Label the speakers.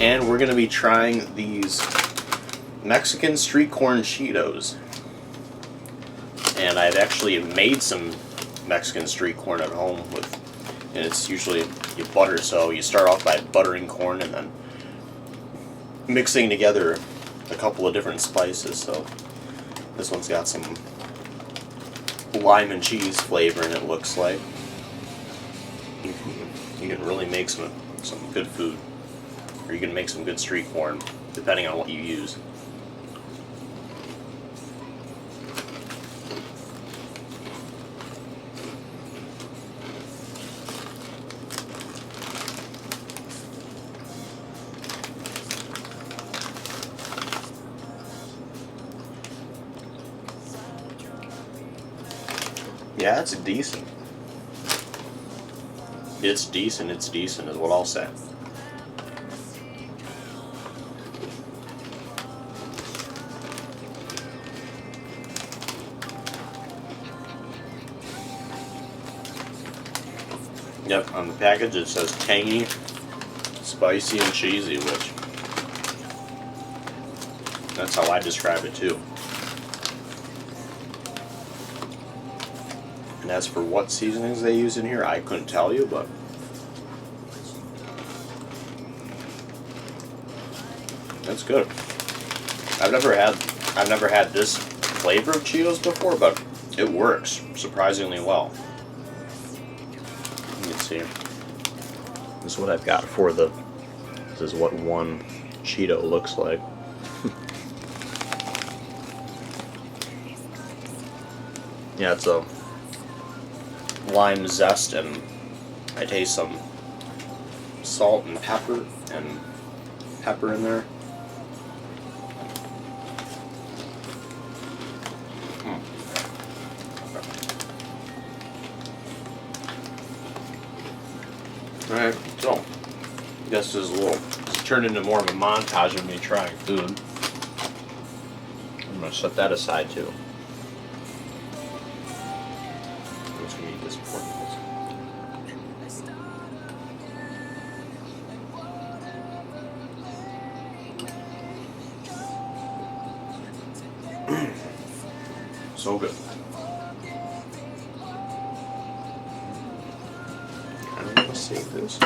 Speaker 1: And we're going to be trying these Mexican street corn Cheetos. And I've actually made some Mexican street corn at home and it's usually you butter, so you start off by buttering corn and then mixing together a couple of different spices. So this one's got some lime and cheese flavor in it, looks like. You can really make some good food, or you can make some good street corn depending on what you use. Yeah, it's decent. It's decent is what I'll say. Yep, on the package it says tangy, spicy, and cheesy, which that's how I describe it too. And as for what seasonings they use in here, I couldn't tell you, but that's good. I've never had this flavor of Cheetos before, but it works surprisingly well. You can see. This is what I've got for this is what one Cheeto looks like. Yeah, it's a lime zest, and I taste some salt and pepper in there. Alright, so I guess this turned into more of a montage of me trying food. I'm gonna set that aside too. I'm just gonna eat this pork. So good. I'm gonna save this.